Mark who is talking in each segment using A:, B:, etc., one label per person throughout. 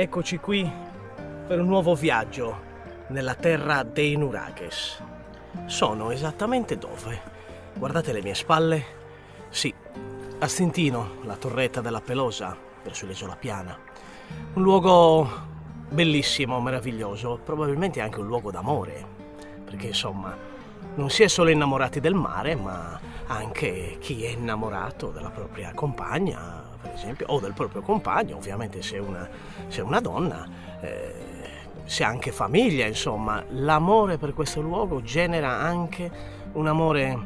A: Eccoci qui per un nuovo viaggio nella terra dei nuraghs. Sono esattamente dove? Guardate le mie spalle? Sì, a Stintino, la torretta della Pelosa, verso l'isola Piana. Un luogo bellissimo, meraviglioso, probabilmente anche un luogo d'amore, perché insomma non si è solo innamorati del mare, ma anche chi è innamorato della propria compagna, per esempio, o del proprio compagno, ovviamente se è una donna, se ha anche famiglia, insomma. L'amore per questo luogo genera anche un amore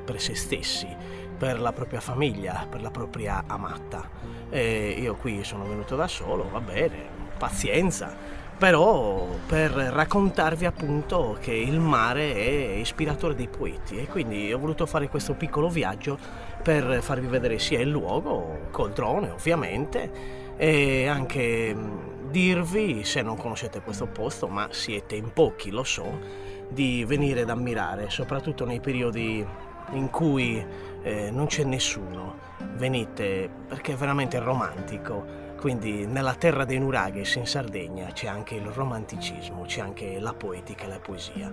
A: per se stessi, per la propria famiglia, per la propria amata. Io qui sono venuto da solo, va bene, pazienza, però per raccontarvi appunto che il mare è ispiratore dei poeti, e quindi ho voluto fare questo piccolo viaggio per farvi vedere sia il luogo, col drone ovviamente, e anche dirvi, se non conoscete questo posto, ma siete in pochi, lo so, di venire ad ammirare, soprattutto nei periodi in cui non c'è nessuno. Venite, perché è veramente romantico. Quindi nella terra dei nuraghs in Sardegna c'è anche il romanticismo, c'è anche la poetica e la poesia.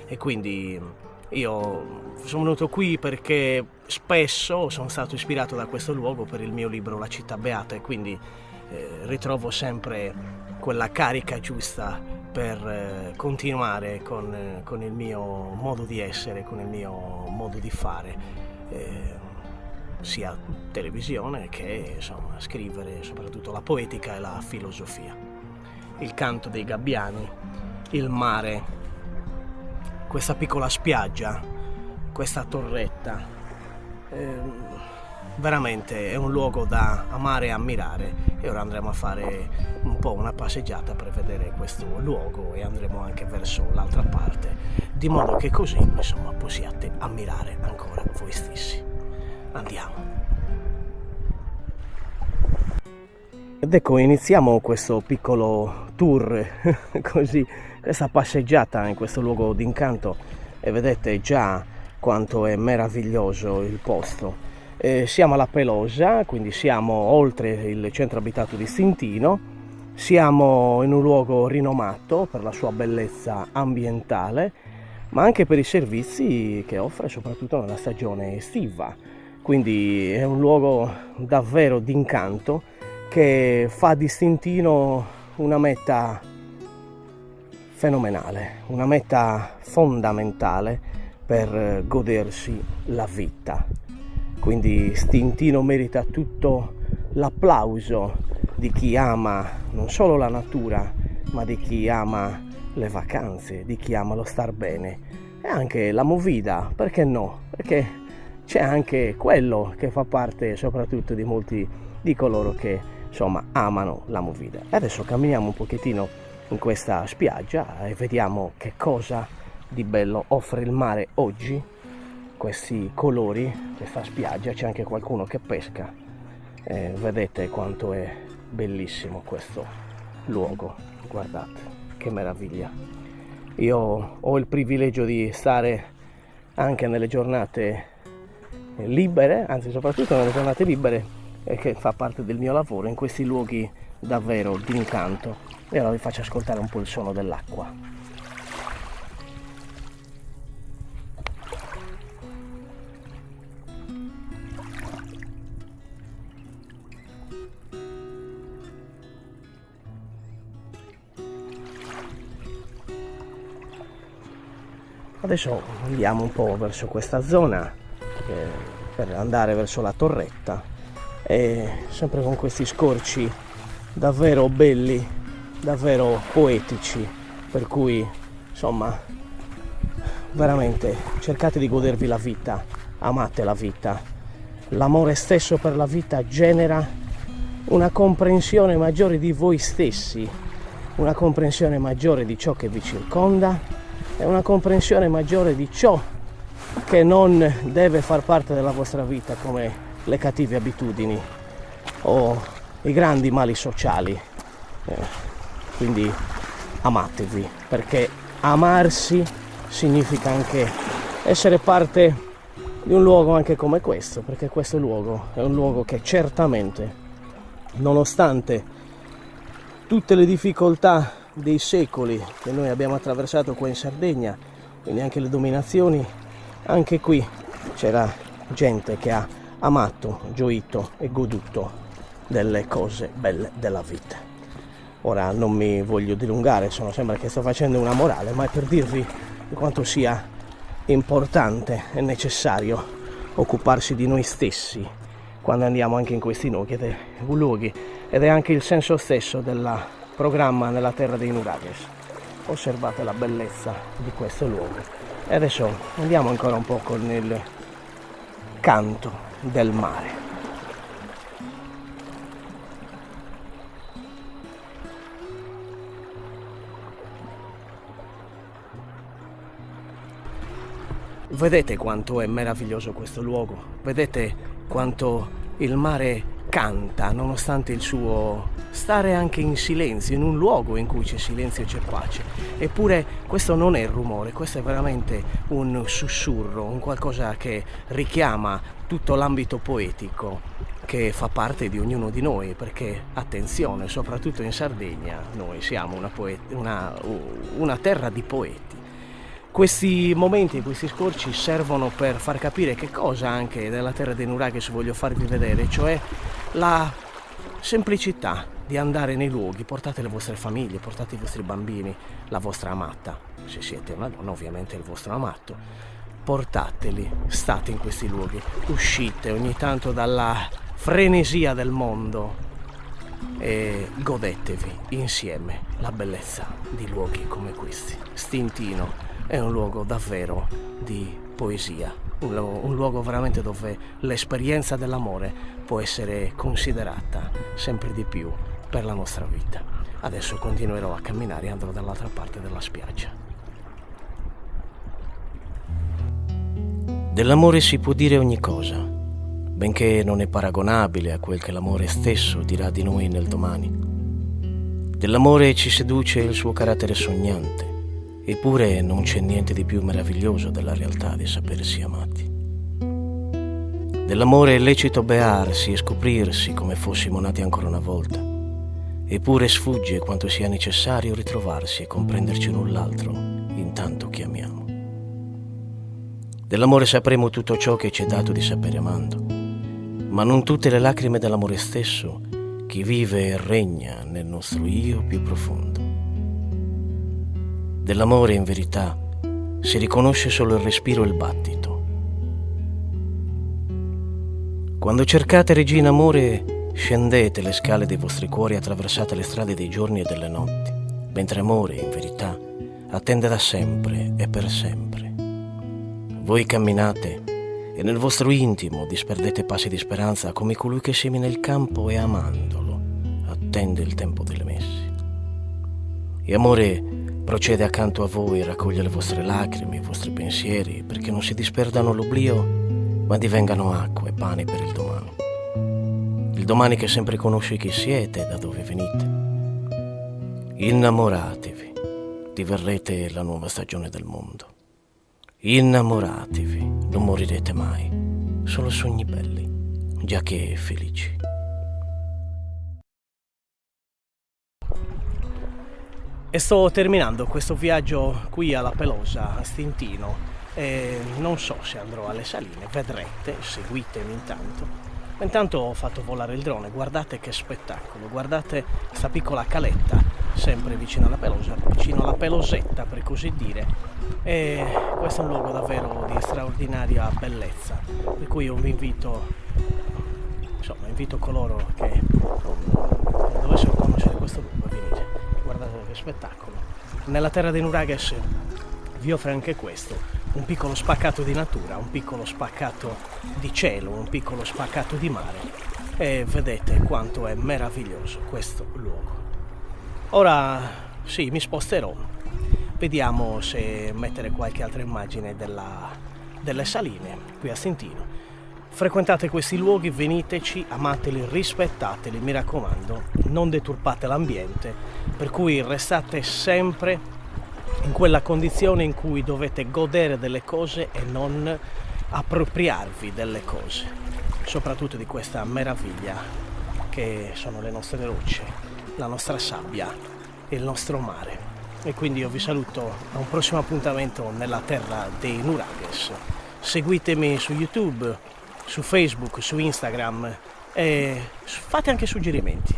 A: E quindi io sono venuto qui perché spesso sono stato ispirato da questo luogo per il mio libro La città beata, e quindi ritrovo sempre quella carica giusta per continuare con il mio modo di essere, con il mio modo di fare. Sia televisione che insomma scrivere, soprattutto la poetica e la filosofia. Il canto dei gabbiani, il mare, questa piccola spiaggia, questa torretta, veramente è un luogo da amare e ammirare. E ora andremo a fare un po' una passeggiata per vedere questo luogo, e andremo anche verso l'altra parte, di modo che così insomma possiate ammirare ancora voi stessi. Andiamo. Ed ecco, iniziamo questo piccolo tour, così, questa passeggiata in questo luogo d'incanto, e vedete già quanto è meraviglioso il posto. Siamo alla Pelosa, quindi siamo oltre il centro abitato di Stintino, siamo in un luogo rinomato per la sua bellezza ambientale, ma anche per i servizi che offre, soprattutto nella stagione estiva. Quindi è un luogo davvero d'incanto che fa di Stintino una meta fenomenale, una meta fondamentale per godersi la vita. Quindi Stintino merita tutto l'applauso di chi ama non solo la natura, ma di chi ama le vacanze, di chi ama lo star bene, e anche la movida, perché no? Perché c'è anche quello che fa parte soprattutto di molti di coloro che insomma amano la movida. Adesso camminiamo un pochettino in questa spiaggia e vediamo che cosa di bello offre il mare oggi. Questi colori, questa spiaggia, c'è anche qualcuno che pesca. Vedete quanto è bellissimo questo luogo, guardate che meraviglia. Io ho il privilegio di stare anche nelle giornate libere, anzi soprattutto nelle giornate libere, che fa parte del mio lavoro, in questi luoghi davvero d'incanto. E ora vi faccio ascoltare un po' il suono dell'acqua. Adesso andiamo un po' verso questa zona per andare verso la torretta, e sempre con questi scorci davvero belli, davvero poetici, per cui insomma veramente cercate di godervi la vita, amate la vita. L'amore stesso per la vita genera una comprensione maggiore di voi stessi, una comprensione maggiore di ciò che vi circonda, e una comprensione maggiore di ciò che non deve far parte della vostra vita, come le cattive abitudini o i grandi mali sociali. Quindi amatevi, perché amarsi significa anche essere parte di un luogo anche come questo, perché questo luogo è un luogo che certamente, nonostante tutte le difficoltà dei secoli che noi abbiamo attraversato qua in Sardegna, quindi anche le dominazioni, anche qui c'era gente che ha amato, gioito e goduto delle cose belle della vita. Ora non mi voglio dilungare, sembra che sto facendo una morale, ma è per dirvi quanto sia importante e necessario occuparsi di noi stessi quando andiamo anche in questi luoghi, ed è anche il senso stesso del programma Nella terra dei Nurages. Osservate la bellezza di questo luogo e adesso andiamo ancora un po' con il canto del mare. Vedete quanto è meraviglioso questo luogo? Vedete quanto il mare canta nonostante il suo stare anche in silenzio, in un luogo in cui c'è silenzio e c'è pace. Eppure questo non è rumore, questo è veramente un sussurro, un qualcosa che richiama tutto l'ambito poetico che fa parte di ognuno di noi, perché attenzione, soprattutto in Sardegna noi siamo una terra di poeti. Questi momenti, questi scorci servono per far capire che cosa anche della terra dei Nurages voglio farvi vedere, cioè la semplicità di andare nei luoghi. Portate le vostre famiglie, portate i vostri bambini, la vostra amata, se siete una donna ovviamente il vostro amato, portateli, state in questi luoghi, uscite ogni tanto dalla frenesia del mondo e godetevi insieme la bellezza di luoghi come questi. Stintino è un luogo davvero di poesia, un luogo veramente dove l'esperienza dell'amore può essere considerata sempre di più per la nostra vita. Adesso continuerò a camminare e andrò dall'altra parte della spiaggia. Dell'amore si può dire ogni cosa, benché non è paragonabile a quel che l'amore stesso dirà di noi nel domani. Dell'amore ci seduce il suo carattere sognante. Eppure non c'è niente di più meraviglioso della realtà di sapersi amati. Dell'amore è lecito bearsi e scoprirsi come fossimo nati ancora una volta. Eppure sfugge quanto sia necessario ritrovarsi e comprenderci l'un l'altro intanto che amiamo. Dell'amore sapremo tutto ciò che ci è dato di sapere amando, ma non tutte le lacrime dell'amore stesso che vive e regna nel nostro io più profondo. Dell'amore, in verità, si riconosce solo il respiro e il battito. Quando cercate Regina Amore, scendete le scale dei vostri cuori e attraversate le strade dei giorni e delle notti, mentre amore, in verità, attende da sempre e per sempre. Voi camminate e nel vostro intimo disperdete passi di speranza come colui che semina il campo e amandolo attende il tempo delle messi. E amore procede accanto a voi e raccoglie le vostre lacrime, i vostri pensieri, perché non si disperdano l'oblio, ma divengano acqua e pane per il domani. Il domani che sempre conosce chi siete e da dove venite. Innamoratevi, diverrete la nuova stagione del mondo. Innamoratevi, non morirete mai, solo sogni belli, giacché felici. E sto terminando questo viaggio qui alla Pelosa, a Stintino, e non so se andrò alle saline, vedrete, seguitemi intanto. Intanto ho fatto volare il drone, guardate che spettacolo, guardate questa piccola caletta, sempre vicino alla Pelosa, vicino alla Pelosetta per così dire, e questo è un luogo davvero di straordinaria bellezza, per cui io vi invito, invito coloro che dovessero conoscere questo luogo a venire. Guardate che spettacolo. Nella terra dei Nurages vi offre anche questo, un piccolo spaccato di natura, un piccolo spaccato di cielo, un piccolo spaccato di mare, e vedete quanto è meraviglioso questo luogo. Ora sì, mi sposterò, vediamo se mettere qualche altra immagine delle saline qui a Stintino. Frequentate questi luoghi, veniteci, amateli, rispettateli, mi raccomando, non deturpate l'ambiente, per cui restate sempre in quella condizione in cui dovete godere delle cose e non appropriarvi delle cose, soprattutto di questa meraviglia che sono le nostre rocce, la nostra sabbia e il nostro mare. E quindi io vi saluto a un prossimo appuntamento nella terra dei Nuragues. Seguitemi su YouTube, su Facebook, su Instagram e fate anche suggerimenti.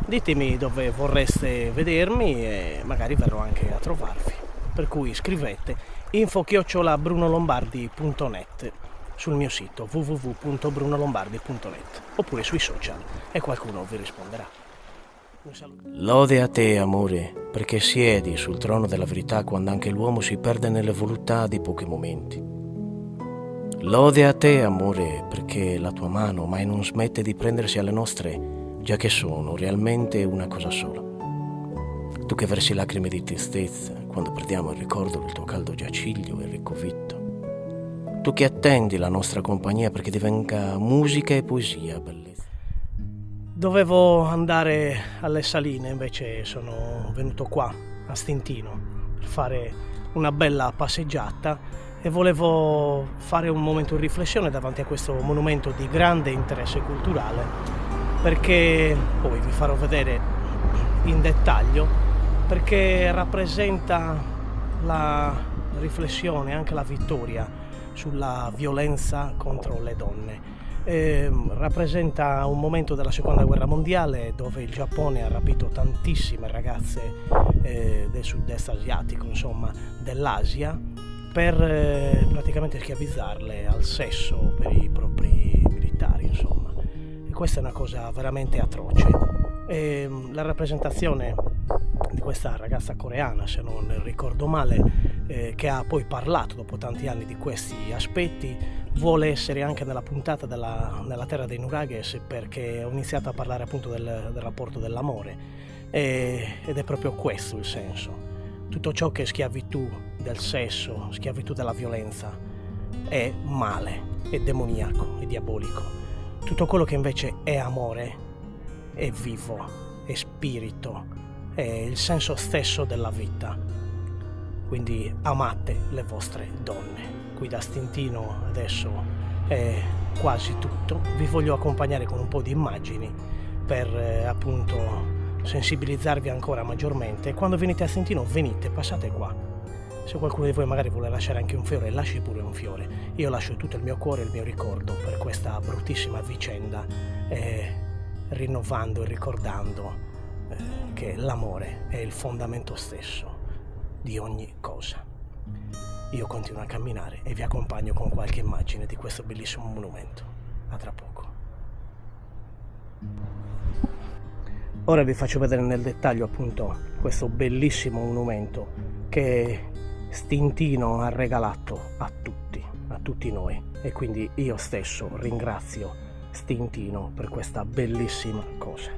A: Ditemi dove vorreste vedermi e magari verrò anche a trovarvi. Per cui scrivete info@brunolombardi.net sul mio sito www.brunolombardi.net oppure sui social e qualcuno vi risponderà.
B: Lode a te, amore, perché siedi sul trono della verità quando anche l'uomo si perde nelle voluttà di pochi momenti. Lode a te, amore, perché la tua mano mai non smette di prendersi alle nostre, già che sono realmente una cosa sola. Tu che versi lacrime di tristezza quando perdiamo il ricordo del tuo caldo giaciglio e ricco vitto. Tu che attendi la nostra compagnia perché divenga musica e poesia, bellezza.
A: Dovevo andare alle Saline, invece sono venuto qua a Stintino per fare una bella passeggiata e volevo fare un momento di riflessione davanti a questo monumento di grande interesse culturale, perché poi vi farò vedere in dettaglio, perché rappresenta la riflessione, anche la vittoria sulla violenza contro le donne. Rappresenta un momento della seconda guerra mondiale dove il Giappone ha rapito tantissime ragazze del sud-est asiatico, insomma dell'Asia, per praticamente schiavizzarle al sesso per i propri militari, insomma. E questa è una cosa veramente atroce. La rappresentazione di questa ragazza coreana, se non ricordo male, che ha poi parlato dopo tanti anni di questi aspetti, vuole essere anche nella puntata nella terra dei Nuragues, perché ho iniziato a parlare appunto del rapporto dell'amore ed è proprio questo il senso. Tutto ciò che è schiavitù del sesso, schiavitù della violenza è male, è demoniaco, è diabolico. Tutto quello che invece è amore è vivo, è spirito, è il senso stesso della vita. Quindi amate le vostre donne. Qui da Stintino adesso è quasi tutto. Vi voglio accompagnare con un po' di immagini per appunto sensibilizzarvi ancora maggiormente. E quando venite a Stintino venite, passate qua. Se qualcuno di voi magari vuole lasciare anche un fiore, lasci pure un fiore. Io lascio tutto il mio cuore e il mio ricordo per questa bruttissima vicenda, rinnovando e ricordando che l'amore è il fondamento stesso di ogni cosa. Io continuo a camminare e vi accompagno con qualche immagine di questo bellissimo monumento. A tra poco. Ora vi faccio vedere nel dettaglio appunto questo bellissimo monumento che Stintino ha regalato a tutti noi, e quindi io stesso ringrazio Stintino per questa bellissima cosa.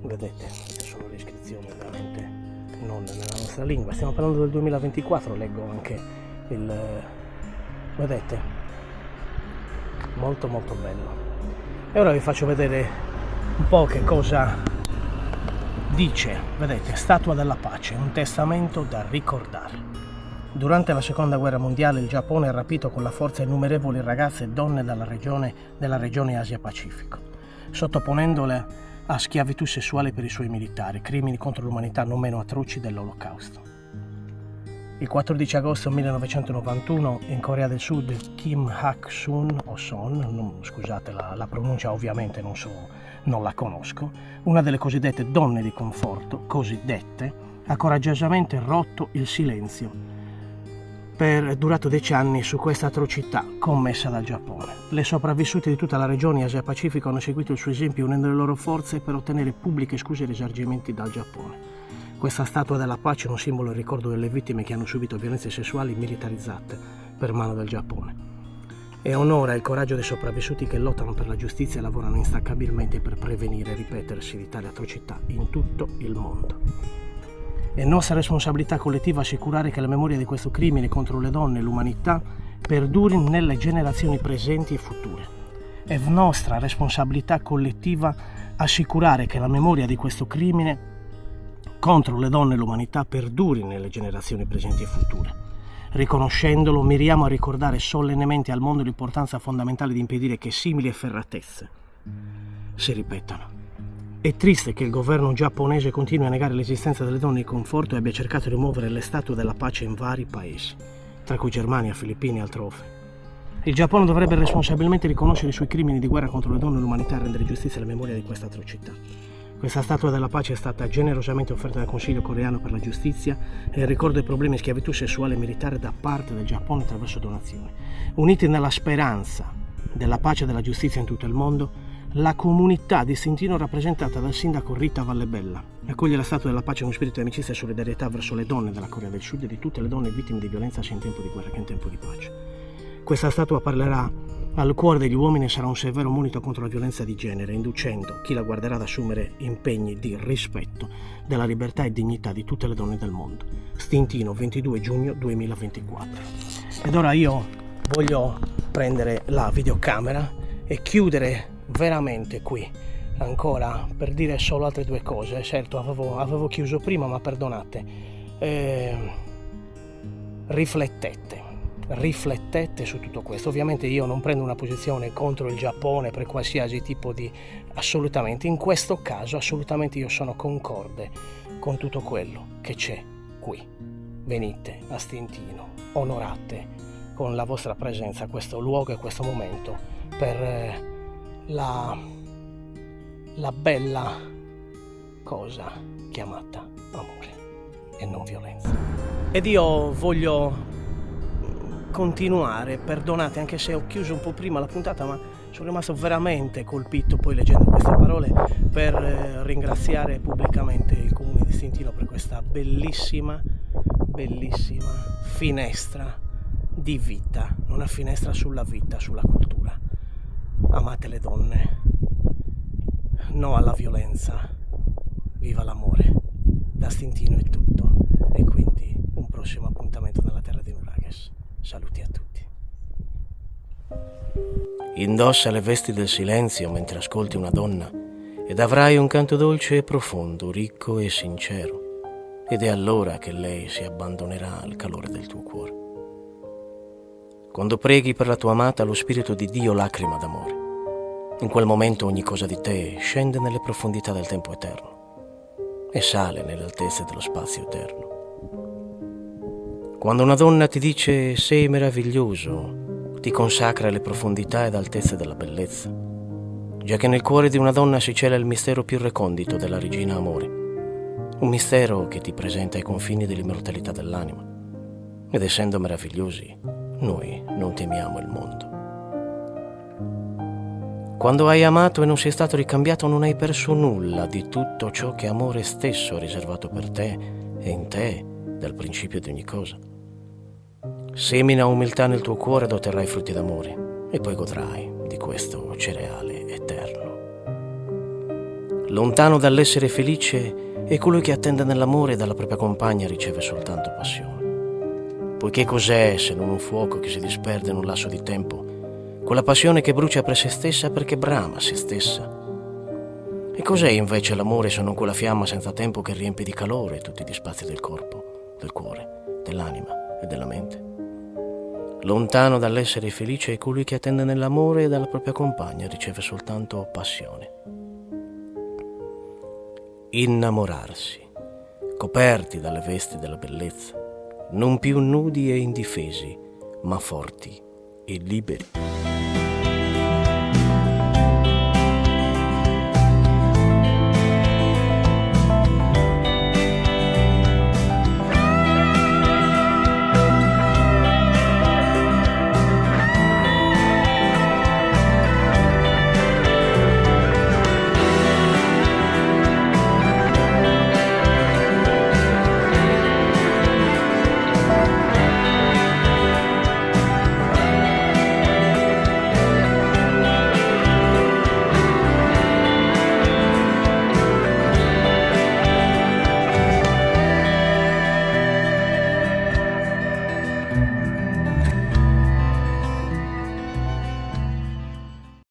A: Vedete, sono le iscrizioni veramente non nella nostra lingua, stiamo parlando del 2024, leggo anche vedete, molto molto bello. E ora vi faccio vedere un po' che cosa dice, vedete, Statua della Pace, un testamento da ricordare. Durante la seconda guerra mondiale il Giappone ha rapito con la forza innumerevoli ragazze e donne della regione Asia-Pacifico, sottoponendole a schiavitù sessuale per i suoi militari, crimini contro l'umanità non meno atroci dell'Olocausto. Il 14 agosto 1991 in Corea del Sud Kim Hak-sun o Son, scusate la pronuncia ovviamente non la conosco, una delle cosiddette donne di conforto, cosiddette, ha coraggiosamente rotto il silenzio durato 10 anni su questa atrocità commessa dal Giappone. Le sopravvissute di tutta la regione Asia-Pacifico hanno seguito il suo esempio unendo le loro forze per ottenere pubbliche scuse e risarcimenti dal Giappone. Questa statua della pace è un simbolo in ricordo delle vittime che hanno subito violenze sessuali militarizzate per mano del Giappone. E onora il coraggio dei sopravvissuti che lottano per la giustizia e lavorano instancabilmente per prevenire il ripetersi di tali atrocità in tutto il mondo. È nostra responsabilità collettiva assicurare che la memoria di questo crimine contro le donne e l'umanità perduri nelle generazioni presenti e future. È nostra responsabilità collettiva assicurare che la memoria di questo crimine contro le donne e l'umanità perduri nelle generazioni presenti e future. Riconoscendolo, miriamo a ricordare solennemente al mondo l'importanza fondamentale di impedire che simili efferatezze si ripetano. È triste che il governo giapponese continui a negare l'esistenza delle donne in conforto e abbia cercato di rimuovere le statue della pace in vari paesi, tra cui Germania, Filippine e altrove. Il Giappone dovrebbe responsabilmente riconoscere i suoi crimini di guerra contro le donne e l'umanità e rendere giustizia alla memoria di questa atrocità. Questa statua della pace è stata generosamente offerta dal Consiglio coreano per la giustizia e il ricordo dei problemi di schiavitù sessuale e militare da parte del Giappone attraverso donazioni. Uniti nella speranza della pace e della giustizia in tutto il mondo, la comunità di Stintino, rappresentata dal sindaco Rita Vallebella, accoglie la statua della pace con spirito di amicizia e solidarietà verso le donne della Corea del Sud e di tutte le donne vittime di violenza sia in tempo di guerra che in tempo di pace. Questa statua parlerà al cuore degli uomini e sarà un severo monito contro la violenza di genere, inducendo chi la guarderà ad assumere impegni di rispetto della libertà e dignità di tutte le donne del mondo. Stintino, 22 giugno 2024. Ed ora io voglio prendere la videocamera e chiudere veramente qui ancora per dire solo altre due cose. Certo, avevo chiuso prima, ma perdonate. Riflettete su tutto questo. Ovviamente io non prendo una posizione contro il Giappone per qualsiasi tipo di... assolutamente, in questo caso assolutamente io sono concorde con tutto quello che c'è qui. Venite a Stintino, onorate con la vostra presenza questo luogo e questo momento per la bella cosa chiamata amore e non violenza. Ed io voglio continuare, perdonate anche se ho chiuso un po' prima la puntata, ma sono rimasto veramente colpito poi leggendo queste parole, per ringraziare pubblicamente il comune di Stintino per questa bellissima finestra di vita, una finestra sulla vita, sulla cultura. Amate le donne, no alla violenza, viva l'amore. Da Stintino è tutto e quindi un prossimo appuntamento nella terra di Nuraghes. Saluti a tutti.
B: Indossa le vesti del silenzio mentre ascolti una donna ed avrai un canto dolce e profondo, ricco e sincero. Ed è allora che lei si abbandonerà al calore del tuo cuore. Quando preghi per la tua amata, lo Spirito di Dio lacrima d'amore. In quel momento ogni cosa di te scende nelle profondità del tempo eterno e sale nelle altezze dello spazio eterno. Quando una donna ti dice sei meraviglioso, ti consacra alle profondità ed altezze della bellezza, già che nel cuore di una donna si cela il mistero più recondito della regina amore, un mistero che ti presenta ai confini dell'immortalità dell'anima. Ed essendo meravigliosi, noi non temiamo il mondo. Quando hai amato e non sei stato ricambiato, non hai perso nulla di tutto ciò che amore stesso ha riservato per te e in te dal principio di ogni cosa. Semina umiltà nel tuo cuore ed otterrai frutti d'amore e poi godrai di questo cereale eterno. Lontano dall'essere felice è colui che attende nell'amore e dalla propria compagna riceve soltanto passione. Poiché cos'è se non un fuoco che si disperde in un lasso di tempo, quella passione che brucia per se stessa perché brama se stessa? E cos'è invece l'amore se non quella fiamma senza tempo che riempie di calore tutti gli spazi del corpo, del cuore, dell'anima e della mente? Lontano dall'essere felice è colui che attende nell'amore e dalla propria compagna riceve soltanto passione. Innamorarsi, coperti dalle vesti della bellezza, non più nudi e indifesi, ma forti e liberi.